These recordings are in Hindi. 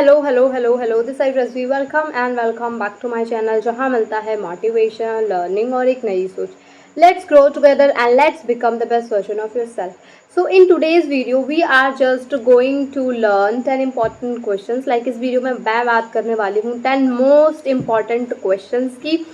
Hello this side Razvi welcome back to my channel जहां मिलता है मोटिवेशन लर्निंग और एक नई सोच। Let's grow together and let's become the best version of yourself. So in today's video we are just going to learn 10 important questions. Like इस वीडियो में मैं बात करने वाली हूँ 10 मोस्ट इंपॉर्टेंट क्वेश्चंस की।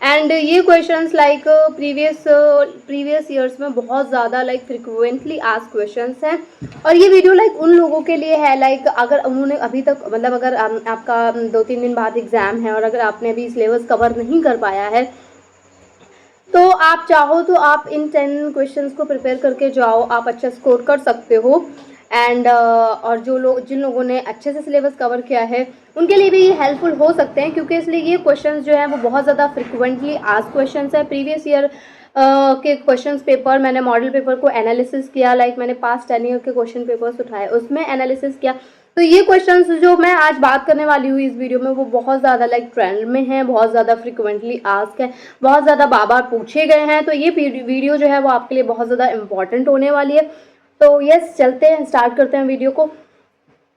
एंड ये क्वेश्चंस लाइक प्रीवियस ईयर्स में बहुत ज़्यादा लाइक फ्रिक्वेंटली आस्क क्वेश्चंस हैं। और ये वीडियो लाइक उन लोगों के लिए है लाइक अगर उन्होंने अभी तक मतलब अगर आपका 2-3 दिन बाद एग्ज़ाम है और अगर आपने अभी सिलेबस कवर नहीं कर पाया है तो आप चाहो तो आप इन 10 क्वेश्चंस को प्रिपेयर करके जाओ, आप अच्छा स्कोर कर सकते हो। एंड और जिन लोगों ने अच्छे से सिलेबस कवर किया है उनके लिए भी ये हेल्पफुल हो सकते हैं, क्योंकि इसलिए ये क्वेश्चंस जो हैं वो बहुत ज़्यादा फ्रिक्वेंटली आस्क क्वेश्चंस है। प्रीवियस ईयर के क्वेश्चंस पेपर मैंने मॉडल पेपर को एनालिसिस किया, लाइक मैंने पास्ट 10 ईयर के क्वेश्चन पेपर्स उठाए उसमें एनालिसिस किया। तो ये क्वेश्चंस जो मैं आज बात करने वाली हूँ इस वीडियो में वो बहुत ज़्यादा लाइक ट्रेंड में हैं, बहुत ज़्यादा फ्रिक्वेंटली आस्क है, बहुत ज़्यादा बार बार पूछे गए हैं। तो ये वीडियो जो है वो आपके लिए बहुत ज़्यादा इंपॉर्टेंट होने वाली है। तो यस, चलते हैं, स्टार्ट करते हैं वीडियो को।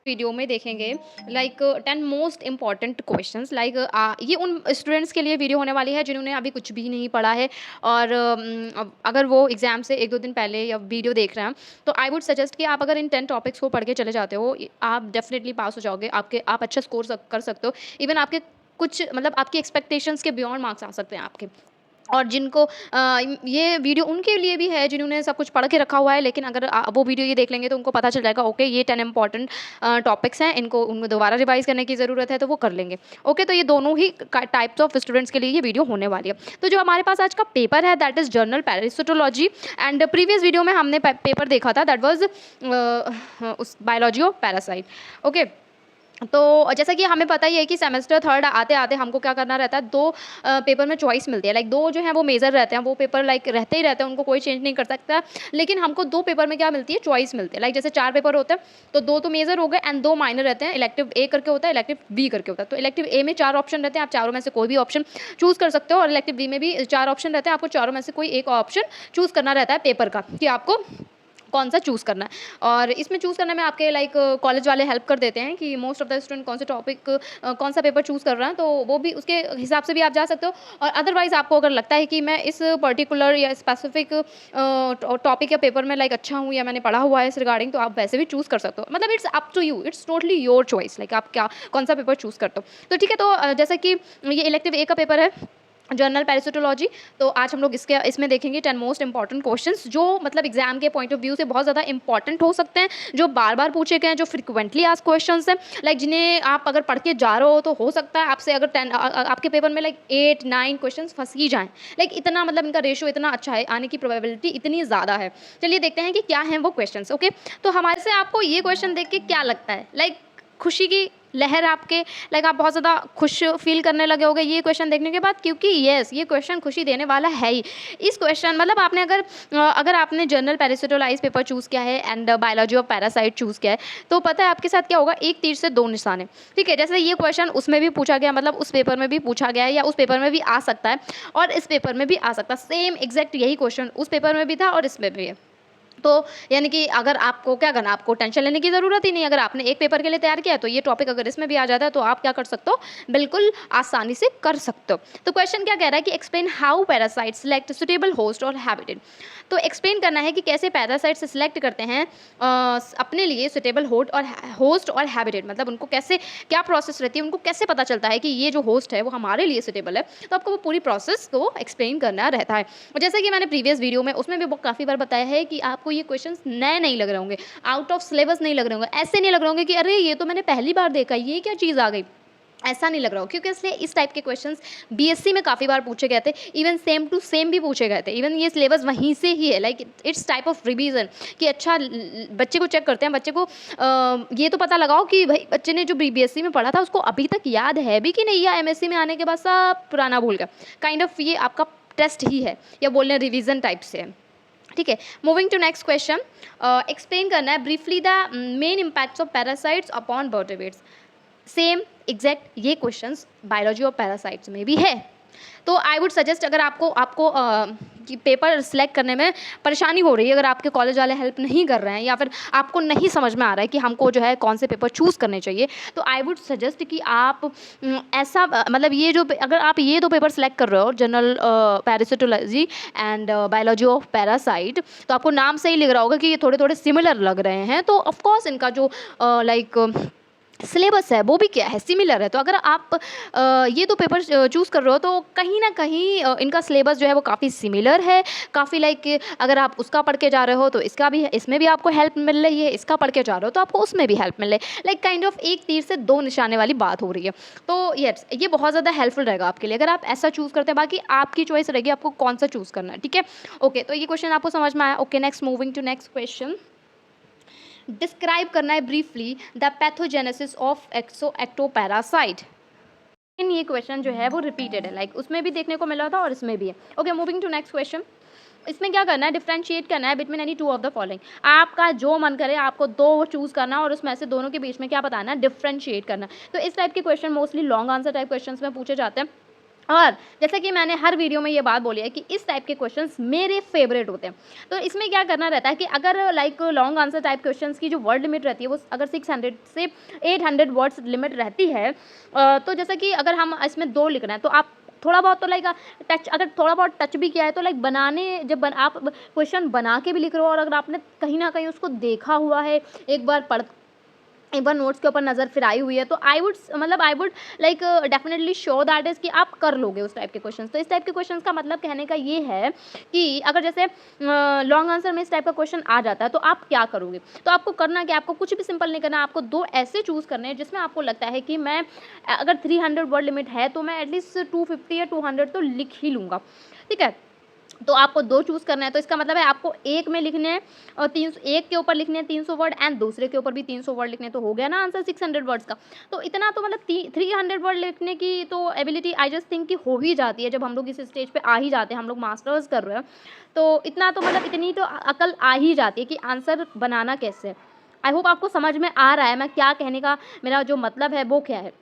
वीडियो में देखेंगे like 10 most important questions. Like ये उन स्टूडेंट्स के लिए वीडियो होने वाली है जिन्होंने अभी कुछ भी नहीं पढ़ा है और अगर वो एग्ज़ाम से 1-2 दिन पहले या वीडियो देख रहे हैं तो आई वुड सजेस्ट कि आप अगर इन 10 टॉपिक्स को पढ़ के चले जाते हो आप डेफिनेटली पास हो जाओगे। आप अच्छा स्कोर कर सकते हो। इवन आपके कुछ मतलब आपकी एक्सपेक्टेशंस के बियॉन्ड मार्क्स आ सकते हैं आपके। और जिनको ये वीडियो उनके लिए भी है जिन्होंने सब कुछ पढ़ के रखा हुआ है, लेकिन अगर वो वीडियो ये देख लेंगे तो उनको पता चल जाएगा ओके ये 10 इंपॉर्टेंट टॉपिक्स हैं, उनको दोबारा रिवाइज करने की ज़रूरत है तो वो कर लेंगे। ओके, तो ये दोनों ही टाइप्स ऑफ स्टूडेंट्स के लिए ये वीडियो होने वाली है। तो जो हमारे पास आज का पेपर है that is journal parasitology. And previous video में हमने पेपर देखा था दैट वॉज उस बायोलॉजी ऑफ पैरासाइट। ओके, तो जैसा कि हमें पता ही है कि सेमेस्टर थर्ड आते आते हमको क्या करना रहता है, दो पेपर में चॉइस मिलती है। लाइक दो जो है वो मेजर रहते हैं, वो पेपर लाइक रहते ही रहते हैं, उनको कोई चेंज नहीं कर सकता। लेकिन हमको दो पेपर में क्या मिलती है, चॉइस मिलती है। लाइक जैसे 4 पेपर होते हैं तो दो तो मेजर हो गए एंड 2 माइनर रहते हैं। इलेक्टिव ए करके होता है, इलेक्टिव बी करके होता है। तो इलेक्टिव ए में 4 ऑप्शन रहते हैं, आप चारों में से कोई भी ऑप्शन चूज़ कर सकते हो। और इलेक्टिव बी में भी 4 ऑप्शन रहते हैं, आपको चारों में से कोई एक ऑप्शन चूज़ करना रहता है पेपर का कि आपको कौन सा चूज़ करना है। और इसमें चूज़ करने में आपके लाइक कॉलेज वाले हेल्प कर देते हैं कि मोस्ट ऑफ द स्टूडेंट कौन से टॉपिक कौन सा पेपर चूज़ कर रहे हैं, तो वो भी उसके हिसाब से भी आप जा सकते हो। और अदरवाइज़ आपको अगर लगता है कि मैं इस पर्टिकुलर या स्पेसिफिक टॉपिक या पेपर में लाइक अच्छा हूँ या मैंने पढ़ा हुआ है इस रिगार्डिंग, तो आप वैसे भी चूज़ कर सकते हो। मतलब it's up to you, it's totally your choice, like आप क्या कौन सा पेपर चूज़ करते हो। तो ठीक है, तो जैसे कि ये इलेक्टिव ए का पेपर है जर्नल पैरासिटोलॉजी। तो आज हम लोग इसमें देखेंगे 10 मोस्ट इंपॉर्टेंट क्वेश्चंस जो मतलब एग्जाम के पॉइंट ऑफ व्यू से बहुत ज़्यादा इंपॉर्टेंट हो सकते हैं, जो बार बार पूछे गए हैं, जो फ्रिक्वेंटली आस्क क्वेश्चंस हैं, लाइक जिन्हें आप अगर पढ़ के जा रहे हो तो हो सकता है आपसे अगर 10 आपके पेपर में लाइक 8-9 क्वेश्चंस फंस ही जाएँ। लाइक इतना मतलब इनका रेशियो इतना अच्छा है, आने की प्रोबेबिलिटी इतनी ज़्यादा है। चलिए देखते हैं कि क्या हैं वो क्वेश्चन। ओके, तो हमारे से आपको ये क्वेश्चन देख के क्या लगता है, लाइक खुशी की लहर आपके लाइक आप बहुत ज़्यादा खुश फील करने लगे होगे ये क्वेश्चन देखने के बाद, क्योंकि यस ये क्वेश्चन खुशी देने वाला है ही। इस क्वेश्चन मतलब आपने अगर आपने जर्नल पैरासिटोलाइज पेपर चूज़ किया है and biology of parasite choose किया है तो पता है आपके साथ क्या होगा, एक तीर से 2 निशाने। ठीक है, जैसे ये क्वेश्चन उसमें भी पूछा गया, मतलब उस पेपर में भी पूछा गया है या उस पेपर में भी आ सकता है और इस पेपर में भी आ सकता है। सेम एग्जैक्ट यही क्वेश्चन उस पेपर में भी था और इसमें भी है। तो यानी कि अगर आपको क्या करना, आपको टेंशन लेने की ज़रूरत ही नहीं। अगर आपने एक पेपर के लिए तैयार किया है तो ये टॉपिक अगर इसमें भी आ जाता है तो आप क्या कर सकते हो, बिल्कुल आसानी से कर सकते हो। तो क्वेश्चन क्या कह रहा है कि explain how parasite select suitable host और हैबिटेट। तो एक्सप्लेन करना है कि कैसे पैरासाइट से सिलेक्ट करते हैं अपने लिए सुटेबल होस्ट और हैबिटेट, मतलब उनको कैसे क्या प्रोसेस रहती है, उनको कैसे पता चलता है कि ये जो होस्ट है वो हमारे लिए सुटेबल है। तो आपको वो पूरी प्रोसेस को एक्सप्लेन करना रहता है। और जैसे कि मैंने प्रीवियस वीडियो में उसमें भी काफ़ी बार बताया है कि आपको ये क्वेश्चंस नए नहीं लग रहे होंगे, आउट ऑफ सिलेबस नहीं लग रहे होंगे, ऐसे नहीं लग रहे होंगे कि अरे ये तो मैंने पहली बार देखा, ये क्या चीज़ आ गई, ऐसा नहीं लग रहा हो। क्योंकि इसलिए इस टाइप के क्वेश्चंस बीएससी में काफ़ी बार पूछे गए थे, इवन सेम टू सेम भी पूछे गए थे। इवन ये सिलेबस वहीं से ही है, like it's type of revision कि अच्छा बच्चे को चेक करते हैं, बच्चे को ये तो पता लगाओ कि भाई बच्चे ने जो बीएससी में पढ़ा था उसको अभी तक याद है भी कि नहीं, या एमएससी में आने के बाद सब पुराना भूल गया। काइंड ऑफ ये आपका टेस्ट ही है या बोल रहे रिविजन टाइप से है। ठीक है, moving to next question. Explain करना है briefly the main impacts of parasites upon vertebrates. Same exact ये क्वेश्चंस बायोलॉजी ऑफ पैरासाइट्स में भी है। तो आई वुड सजेस्ट अगर आपको कि पेपर सेलेक्ट करने में परेशानी हो रही है, अगर आपके कॉलेज वाले हेल्प नहीं कर रहे हैं या फिर आपको नहीं समझ में आ रहा है कि हमको जो है कौन से पेपर चूज़ करने चाहिए, तो आई वुड सजेस्ट कि आप ऐसा मतलब ये जो अगर आप ये दो पेपर सेलेक्ट कर रहे हो, general parasitology and biology of parasite, तो आपको नाम से ही लग रहा होगा कि ये थोड़े थोड़े सिमिलर लग रहे हैं, तो ऑफ कोर्स इनका जो लाइक सिलेबस है वो भी क्या है, सिमिलर है। तो अगर आप ये दो पेपर चूज़ कर रहे हो तो कहीं ना कहीं इनका सिलेबस जो है वो काफ़ी सिमिलर है, काफ़ी लाइक अगर आप उसका पढ़ के जा रहे हो तो इसका भी, इसमें भी आपको हेल्प मिल रही है, इसका पढ़ के जा रहे हो तो आपको उसमें भी हेल्प मिल रही है, लाइक काइंड ऑफ एक तीर से दो निशाने वाली बात हो रही है। तो यस, ये बहुत ज़्यादा हेल्पफुल रहेगा आपके लिए अगर आप ऐसा चूज़ करते हैं। बाकी आपकी चॉइस रहेगी आपको कौन सा चूज़ करना है, ठीक है। ओके, तो ये क्वेश्चन आपको समझ में आया। Okay, next, moving to next question. Describe करना है briefly the pathogenesis of ectoparasite. इन ये क्वेश्चन जो है वो रिपीटेड है, लाइक उसमें भी देखने को मिला था और इसमें भी है। Okay, moving to next question. इसमें क्या करना है, डिफ्रेंशिएट करना है between any two of the following. आपका जो मन करे आपको दो चूज़ करना है और उसमें से दोनों के बीच में क्या बताना है, डिफ्रेंशिएट करना। तो इस टाइप के question mostly long answer type question में पूछे जाते हैं, और जैसा कि मैंने हर वीडियो में ये बात बोली है कि इस टाइप के क्वेश्चंस मेरे फेवरेट होते हैं। तो इसमें क्या करना रहता है कि अगर like long answer type questions की जो वर्ड लिमिट रहती है वो अगर 600 से 800 वर्ड्स लिमिट रहती है, तो जैसा कि अगर हम इसमें 2 लिखना है तो आप थोड़ा बहुत तो लाइक टच, अगर थोड़ा बहुत टच भी किया है तो लाइक बनाने जब आप क्वेश्चन बना के भी लिख रहे हो और अगर आपने कहीं ना कहीं उसको देखा हुआ है, एक बार नोट्स के ऊपर नज़र फिराई हुई है, तो I would like definitely sure that is कि आप कर लोगे उस टाइप के क्वेश्चंस। तो इस टाइप के क्वेश्चंस का मतलब कहने का ये है कि अगर जैसे लॉन्ग आंसर में इस टाइप का क्वेश्चन आ जाता है तो आप क्या करोगे। तो आपको करना क्या, आपको कुछ भी सिंपल नहीं करना, आपको 2 ऐसे चूज़ करने हैं जिसमें आपको लगता है कि मैं अगर 300 वर्ड लिमिट है तो मैं एटलीस्ट 250 या 200 तो लिख ही लूँगा, ठीक है। तो आपको 2 चूज़ करना है, तो इसका मतलब है आपको एक में लिखने हैं और 300, एक के ऊपर लिखने हैं 300 वर्ड एंड दूसरे के ऊपर भी 300 वर्ड लिखने हैं, तो हो गया ना आंसर 600 वर्ड्स का। तो इतना तो मतलब 300 वर्ड लिखने की तो एबिलिटी आई जस्ट थिंक कि हो ही जाती है जब हम लोग इस स्टेज पे आ ही जाते हैं, हम लोग मास्टर्स कर रहे हैं, तो इतना तो मतलब इतनी तो अकल आ ही जाती है कि आंसर बनाना कैसे है। आई होप आपको समझ में आ रहा है मैं क्या कहने का मेरा जो मतलब है वो क्या है,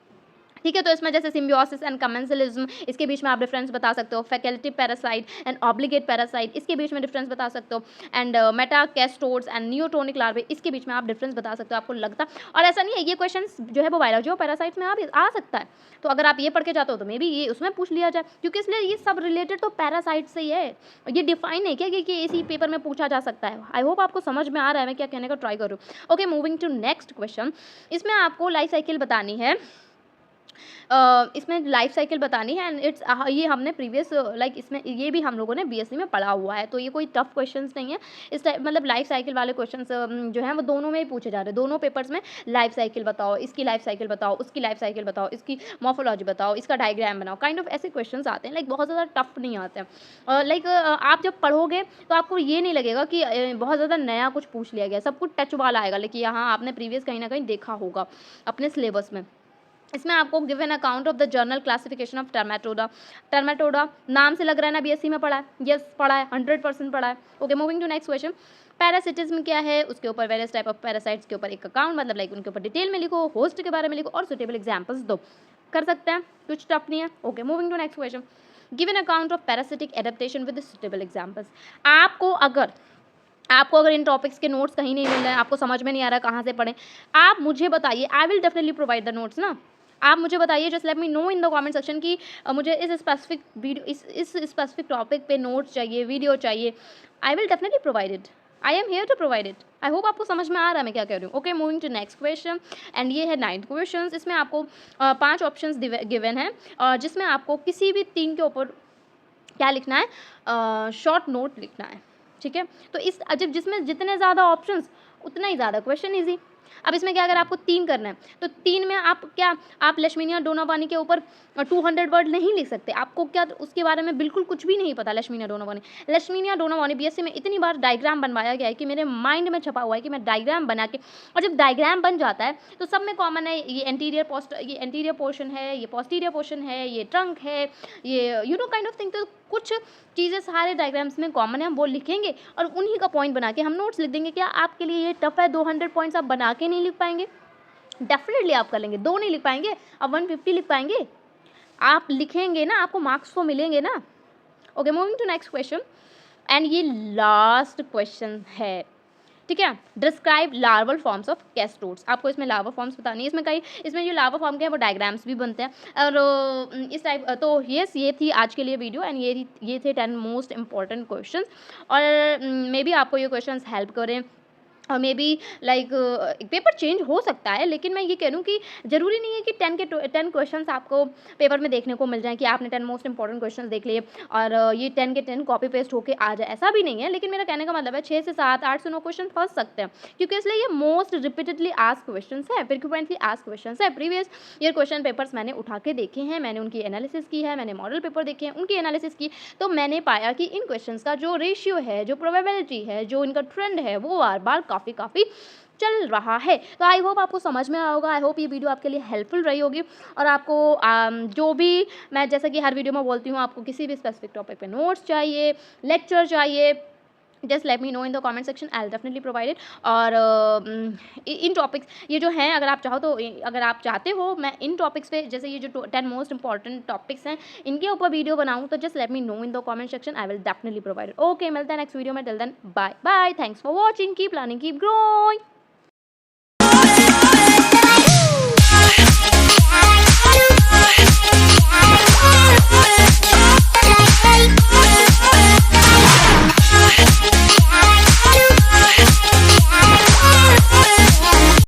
ठीक है। तो इसमें जैसे सिम्बियोसिस एंड कमेंसलिज्म, इसके बीच में आप डिफरेंस बता सकते हो, facultative parasite and obligate parasite, इसके बीच में डिफरेंस बता सकते हो, एंड मेटाकेस्टोड्स एंड नियोटोनिक लार्वे, इसके बीच में आप डिफरेंस बता सकते हो। आपको लगता, और ऐसा नहीं है ये क्वेश्चन जो है वो बायोलॉजी और पैरासाइट्स में आ सकता है, तो अगर आप ये पढ़ के जाते हो तो मे भी ये उसमें पूछ लिया जाए, क्योंकि इसलिए ये सब रिलेटेड तो पैरासाइट से ही है, ये डिफाइन है क्या कि इसी पेपर में पूछा जा सकता है। आई होप आपको समझ में आ रहा है मैं क्या कहने का ट्राई करूँ। Okay, moving to next question. इसमें आपको लाइफ साइकिल बतानी है, इसमें लाइफ साइकिल बतानी है एंड इट्स ये हमने प्रीवियस लाइक इसमें ये भी हम लोगों ने बीएससी में पढ़ा हुआ है, तो ये कोई टफ क्वेश्चंस नहीं है। इस टाइप मतलब लाइफ साइकिल वाले क्वेश्चंस जो हैं वो दोनों में ही पूछे जा रहे हैं, दोनों पेपर्स में लाइफ साइकिल बताओ, इसकी लाइफ साइकिल बताओ, उसकी लाइफ साइकिल बताओ, इसकी मॉर्फोलॉजी बताओ, इसका डायग्राम बनाओ, काइंड ऑफ ऐसे क्वेश्चंस आते हैं, लाइक बहुत ज़्यादा टफ नहीं आते हैं। लाइक आप जब पढ़ोगे तो आपको ये नहीं लगेगा कि बहुत ज़्यादा नया कुछ पूछ लिया गया, सब कुछ टच वाला आएगा, लेकिन यहाँ आपने प्रीवियस कहीं ना कहीं देखा होगा अपने सिलेबस में। इसमें आपको give an account of the general classification of trematoda. Trematoda नाम से लग रहा है ना बीएससी में पढ़ा है, यस पढ़ा है, 100% पढ़ा है। Okay, moving to next question. Parasitism क्या है, उसके ऊपर वेरियस टाइप ऑफ पैरासाइट्स के ऊपर एक अकाउंट, मतलब लाइक उनके ऊपर डिटेल में लिखो, होस्ट के बारे में लिखो और सुटेबल एग्जाम्पल्स दो। कर सकते हैं, कुछ टफ नहीं है। Okay, moving to next question. Give an account of parasitic adaptation with suitable examples. आपको अगर इन टॉपिक्स के नोट्स कहीं नहीं मिल रहे हैं, आपको समझ में नहीं आ रहा कहाँ से पढ़ें, आप मुझे बताइए, I will definitely provide the notes ना। आप मुझे बताइए, just let me know in the comment section कि मुझे इस स्पेसिफिक वीडियो इस स्पेसिफिक टॉपिक पे नोट्स चाहिए, वीडियो चाहिए। I will definitely provide it, I am here to provide it. I hope आपको समझ में आ रहा है मैं क्या कह रही हूँ। Okay, moving to next question and ये है 9th क्वेश्चन। इसमें आपको 5 ऑप्शंस गिवन है, जिसमें आपको किसी भी 3 के ऊपर क्या लिखना है, शॉर्ट नोट लिखना है, ठीक है। तो इस जब जिसमें जितने ज़्यादा ऑप्शंस उतना ही ज़्यादा क्वेश्चन ईजी। अब इसमें क्या, अगर आपको 3 करना है तो 3 में आप लक्ष्मीनिया डोनावानी के ऊपर 200 वर्ड नहीं लिख सकते। आपको क्या उसके बारे में बिल्कुल कुछ भी नहीं पता। लक्ष्मीनिया डोनावानी बीएससी में इतनी बार डायग्राम बनवाया गया है कि मेरे माइंड में छपा हुआ है कि मैं डायग्राम बना के, और जब डायग्राम बन जाता है तो सब में कॉमन है, ये एंटीरियर पोर्शन है, ये पोस्टीरियर पोर्शन है, ये ट्रंक है, ये काइंड ऑफ थिंग। तो कुछ चीज़ें सारे डायग्राम्स में कॉमन है, हम वो लिखेंगे और उन्हीं का पॉइंट बना के हम नोट्स लिख देंगे। क्या आपके लिए ये टफ है? 200 पॉइंट्स आप बना के नहीं लिख पाएंगे? डेफिनेटली आप कर लेंगे। 2 नहीं लिख पाएंगे, आप 150 लिख पाएंगे। आप लिखेंगे ना, आपको मार्क्स तो मिलेंगे ना। Okay, moving to next question, and ये लास्ट क्वेश्चन है, ठीक है। Describe larval forms of cestodes, आपको इसमें लार्वा फॉर्म्स बतानी है। इसमें जो लार्वा फॉर्म के हैं वो डायग्राम्स भी बनते हैं और इस टाइप। तो यस, ये थी आज के लिए वीडियो एंड ये थे 10 मोस्ट इंपॉर्टेंट क्वेश्चन, और मे बी आपको ये क्वेश्चन हेल्प करें, और may be like paper change हो सकता है, लेकिन मैं ये कह रही हूँ कि ज़रूरी नहीं है कि 10 क्वेश्चंस आपको पेपर में देखने को मिल जाएँ, कि आपने 10 मोस्ट इंपॉर्टेंट क्वेश्चंस देख लिए और ये 10 के 10 कॉपी पेस्ट होके आ जाए, ऐसा भी नहीं है। लेकिन मेरा कहने का मतलब है 6 से 7, 8 से 9 क्वेश्चन फंस सकते हैं, क्योंकि इसलिए ये मोस्ट रिपीटेडली आस्क क्वेश्चन है, फ्रिक्वेंटली आस्क क्वेश्चन है। प्रीवियस ईयर क्वेश्चन पेपर्स मैंने उठा के देखे हैं, मैंने उनकी एनालिसिस की है, मैंने मॉडल पेपर देखे हैं, उनकी एनालिसिस की, तो मैंने पाया कि इन क्वेश्चंस का जो रेशियो है, जो प्रोबेबिलिटी है, जो इनका ट्रेंड है, वो बार बार काफ़ी चल रहा है। तो आई होप आपको समझ में आया होगा, आई होप ये वीडियो आपके लिए हेल्पफुल रही होगी, और आपको जो भी मैं जैसा कि हर वीडियो में बोलती हूँ, आपको किसी भी स्पेसिफिक टॉपिक पे नोट्स चाहिए, लेक्चर चाहिए, just let me know in the comment section, I will definitely provide it. और इन टॉपिक्स ये जो हैं, अगर आप चाहो तो अगर आप चाहते हो मैं इन टॉपिक्स पे, जैसे ये जो 10 मोस्ट इंपॉर्टेंट टॉपिक्स हैं, इनके ऊपर वीडियो बनाऊँ, तो just let me know in the comment section, I will definitely provide it. Okay, मिलते हैं नेक्स्ट वीडियो में, till then bye bye, thanks for watching, keep learning, keep growing.